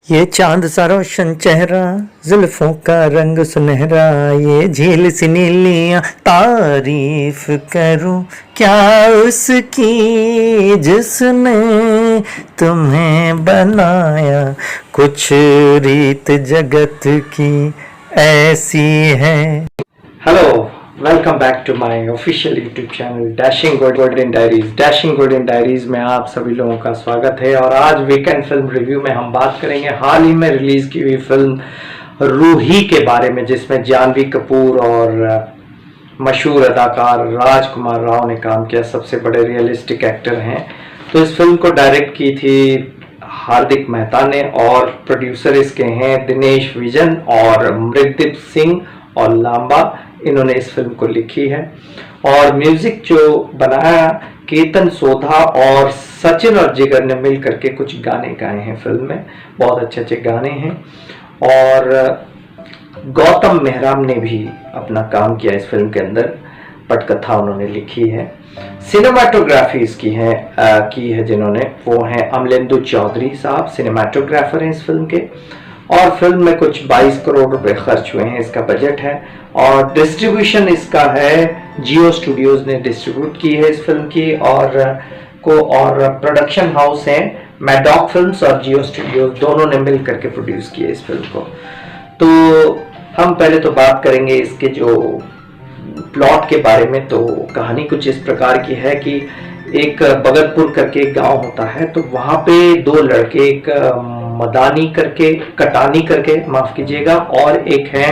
ये चांद सा रोशन चेहरा, जुल्फों का रंग सुनहरा, ये झील सी नीलियां तारीफ करूं क्या उसकी जिसने तुम्हें बनाया। कुछ रीत जगत की ऐसी है। Hello, welcome back to my official YouTube channel Dashing Golden Diaries. Dashing Golden Diaries में आप सभी लोगों का स्वागत है। और आज वीकेंड फिल्म रिव्यू में हम बात करेंगे हाल ही में रिलीज की हुई फिल्म रूही के बारे में, जिसमें जानवी कपूर और मशहूर अदाकार राजकुमार राव ने काम किया। सबसे बड़े रियलिस्टिक एक्टर हैं। तो इस फिल्म को डायरेक्ट की थी हार्दिक मेहता ने और प्रोड्यूसर इसके हैं दिनेश विजन और मृगदीप सिंह और लांबा। इन्होंने इस फिल्म को लिखी है और म्यूजिक जो बनाया केतन सोधा और सचिन और जिगर ने मिल करके कुछ गाने गाए हैं फिल्म में। बहुत अच्छे अच्छे गाने हैं और गौतम मेहराम ने भी अपना काम किया इस फिल्म के अंदर। पटकथा उन्होंने लिखी है। सिनेमाटोग्राफी इसकी की है जिन्होंने, वो हैं अमलेंदु चौधरी साहब, सिनेमाटोग्राफर हैं इस फिल्म के। और फिल्म में कुछ 22 करोड़ रुपए खर्च हुए हैं, इसका बजट है। और डिस्ट्रीब्यूशन इसका है जियो स्टूडियोज ने डिस्ट्रीब्यूट की है इस फिल्म की। और प्रोडक्शन हाउस हैं मैडॉक फिल्म्स और जियो स्टूडियोज, दोनों ने मिल करके प्रोड्यूस किया इस फिल्म को। तो हम पहले तो बात करेंगे इसके जो प्लॉट के बारे में। तो कहानी कुछ इस प्रकार की है कि एक भगतपुर करके एक गांव होता है, तो वहां पे दो लड़के, एक कटानी करके माफ कीजिएगा, और एक है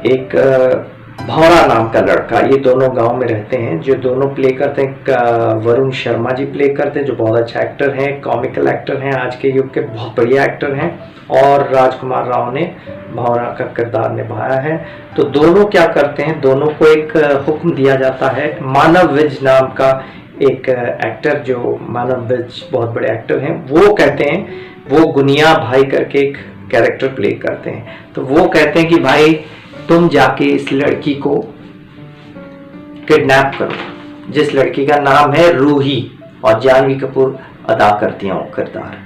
एक भौरा नाम का लड़का। ये दोनों गांव में रहते हैं। जो दोनों प्ले करते हैं वरुण शर्मा जी प्ले करते हैं, जो बहुत अच्छा एक्टर हैं, कॉमिकल एक्टर हैं, आज के युग के बहुत बढ़िया एक्टर हैं। और राजकुमार राव ने भौरा का किरदार निभाया है। तो दोनों क्या करते हैं, दोनों को एक हुक्म दिया जाता है। मानव विज नाम का एक एक्टर, जो मानव विज बहुत बड़े एक्टर हैं, वो कहते हैं, वो गुनिया भाई करके एक कैरेक्टर प्ले करते हैं। तो वो कहते हैं कि भाई तुम जाके इस लड़की को किडनैप करो, जिस लड़की का नाम है रूही और जानवी कपूर अदा करती हैं वो किरदार।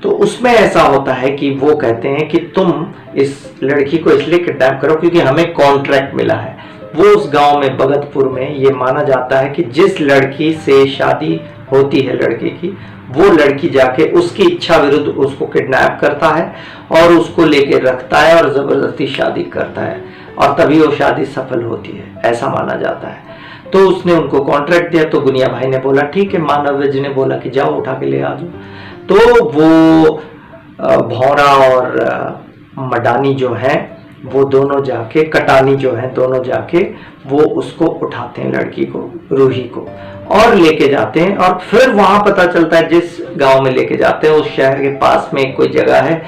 तो उसमें ऐसा होता है कि वो कहते हैं कि तुम इस लड़की को इसलिए किडनैप करो क्योंकि हमें कॉन्ट्रैक्ट मिला है। वो उस गांव में भगतपुर में ये माना जाता है कि जिस लड़की से शादी होती है लड़के की, वो लड़की जाके उसकी इच्छा विरुद्ध उसको किडनैप करता है और उसको लेके रखता है और जबरदस्ती शादी करता है, और तभी वो शादी सफल होती है, ऐसा माना जाता है। तो उसने उनको कॉन्ट्रैक्ट दिया। तो गुनिया भाई ने बोला ठीक है, मानव विज ने बोला कि जाओ उठा के ले आ जाओ। तो वो भौरा और मडानी जो है वो दोनों जाके, कटानी जो है, दोनों जाके वो उसको उठाते हैं, लड़की को, रूही को, और लेके जाते हैं। और फिर वहां पता चलता है जिस गांव में लेके जाते हैं उस शहर के पास में कोई जगह है,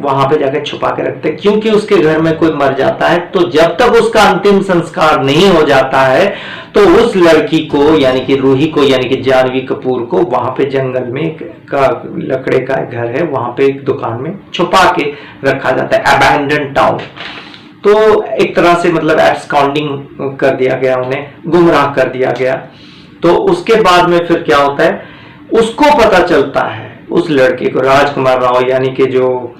वहां पे जाके छुपा के रखते हैं, क्योंकि उसके घर में कोई मर जाता है। तो जब तक उसका अंतिम संस्कार नहीं हो जाता है तो उस लड़की को, यानी कि रूही को, यानी कि जानवी कपूर को, वहां पे जंगल में का लकड़े का घर है, वहां पे एक दुकान में छुपा के रखा जाता है, अबैंडन टाउन। तो एक तरह से मतलब एब्सकॉन्डिंग कर दिया गया, उन्हें गुमराह कर दिया गया। तो उसके बाद में फिर क्या होता है, उसको पता चलता है, उस लड़के को, राजकुमार राव यानी कि जो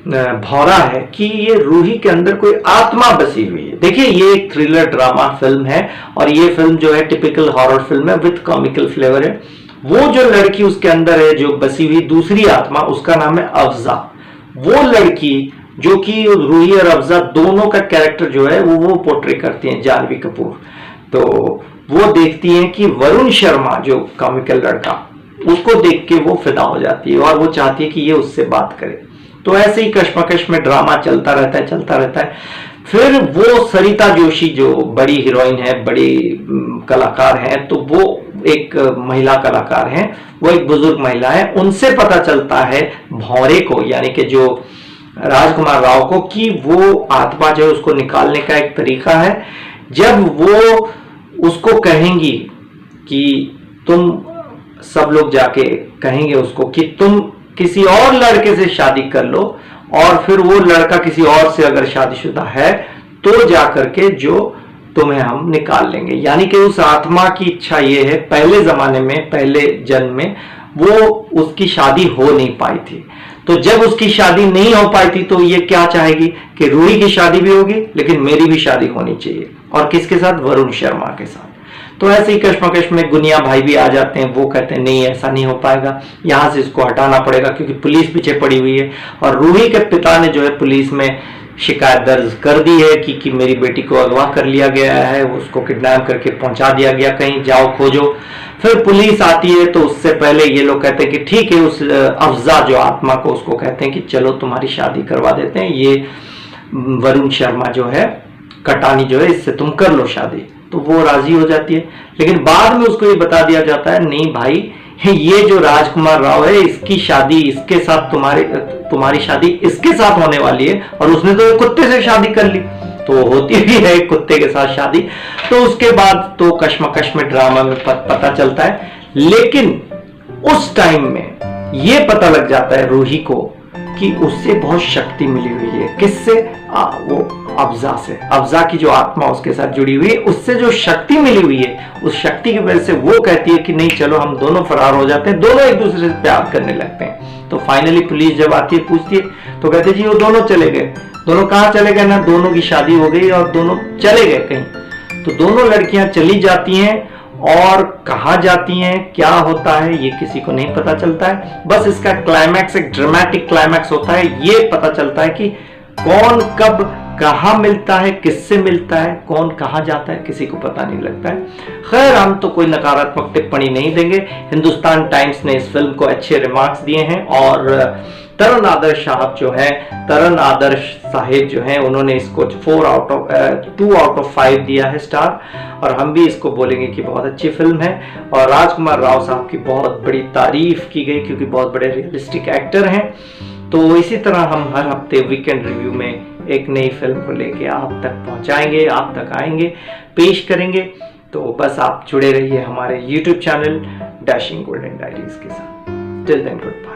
भौरा है, कि ये रूही के अंदर कोई आत्मा बसी हुई है। देखिए ये एक थ्रिलर ड्रामा फिल्म है और ये फिल्म जो है टिपिकल हॉरर फिल्म है विद कॉमिकल फ्लेवर है। वो जो लड़की उसके अंदर है, जो बसी हुई दूसरी आत्मा, उसका नाम है अफजा। वो लड़की जो कि रूही और अफजा दोनों का कैरेक्टर जो है वो पोर्ट्रे करती है जानवी कपूर। तो वो देखती है कि वरुण शर्मा जो कॉमिकल लड़का, उसको देख के वो फिदा हो जाती है और वो चाहती है कि ये उससे बात करे। तो ऐसे ही कश्मकश में ड्रामा चलता रहता है। फिर वो सरिता जोशी जो बड़ी हीरोइन है, बड़ी कलाकार हैं, तो वो एक महिला कलाकार हैं, वो एक बुजुर्ग महिला है। उनसे पता चलता है भौरे को, यानी कि जो राजकुमार राव को, कि वो आत्मा जो है उसको निकालने का एक तरीका है। जब वो उसको कहेंगी कि तुम, सब लोग जाके कहेंगे उसको कि तुम किसी और लड़के से शादी कर लो, और फिर वो लड़का किसी और से अगर शादीशुदा है तो जाकर के जो तुम्हें हम निकाल लेंगे। यानी कि उस आत्मा की इच्छा ये है, पहले जमाने में, पहले जन्म में वो उसकी शादी हो नहीं पाई थी। तो जब उसकी शादी नहीं हो पाई थी तो ये क्या चाहेगी कि रूही की शादी भी होगी लेकिन मेरी भी शादी होनी चाहिए, और किसके साथ? वरुण शर्मा के साथ। तो ऐसे ही कश्मकश में गुनिया भाई भी आ जाते हैं, वो कहते हैं नहीं ऐसा नहीं हो पाएगा, यहाँ से इसको हटाना पड़ेगा क्योंकि पुलिस पीछे पड़ी हुई है। और रूही के पिता ने जो है पुलिस में शिकायत दर्ज कर दी है कि मेरी बेटी को अगवा कर लिया गया है, उसको किडनैप करके पहुंचा दिया गया, कहीं जाओ खोजो। फिर पुलिस आती है तो उससे पहले ये लोग कहते हैं कि ठीक है, उस अफजा जो आत्मा को उसको कहते हैं कि चलो तुम्हारी शादी करवा देते हैं, ये वरुण शर्मा जो है कटानी जो है इससे तुम कर लो शादी। तो वो राजी हो जाती है, लेकिन बाद में उसको ये बता दिया जाता है नहीं भाई, ये जो राजकुमार राव है इसकी शादी इसके साथ, तुम्हारी शादी इसके साथ होने वाली है, और उसने तो कुत्ते से शादी कर ली। तो होती भी है कुत्ते के साथ शादी। तो उसके बाद तो कश्मकश में ड्रामा में पता चलता है, लेकिन उस टाइम में ये पता लग जाता है रूही को कि उससे बहुत शक्ति मिली हुई है। किससे? वो अफजा से। अफजा की जो आत्मा उसके साथ जुड़ी हुई है, उससे जो शक्ति मिली हुई है, उस शक्ति की वजह से वो कहती है कि नहीं चलो हम दोनों फरार हो जाते हैं, दोनों एक दूसरे से प्यार करने लगते हैं। तो फाइनली पुलिस जब आती है पूछती है तो कहते जी वो दोनों चले गए। दोनों कहाँ चले गए? ना दोनों की शादी हो गई और दोनों चले गए कहीं। तो दोनों लड़कियां चली जाती हैं, और कहाँ जाती हैं, क्या होता है ये किसी को नहीं पता चलता है। बस इसका क्लाइमैक्स एक ड्रामेटिक क्लाइमैक्स होता है, ये पता चलता है कि कौन कब कहाँ मिलता है, किससे मिलता है, कौन कहाँ जाता है, किसी को पता नहीं लगता है। खैर हम तो कोई नकारात्मक टिप्पणी नहीं देंगे। हिंदुस्तान टाइम्स ने इस फिल्म को अच्छे रिमार्क्स दिए हैं, और तरण आदर्श साहब जो है, तरण आदर्श साहिब जो हैं, उन्होंने इसको 2 आउट ऑफ 5 दिया है स्टार, और हम भी इसको बोलेंगे कि बहुत अच्छी फिल्म है। और राजकुमार राव साहब की बहुत बड़ी तारीफ की गई क्योंकि बहुत बड़े रियलिस्टिक एक्टर हैं। तो इसी तरह हम हर हफ्ते वीकेंड रिव्यू में एक नई फिल्म को लेके आप तक पहुंचाएंगे, आप तक आएंगे, पेश करेंगे। तो बस आप जुड़े रहिए हमारे YouTube channel Dashing Golden Diaries के साथ। Till then good bye.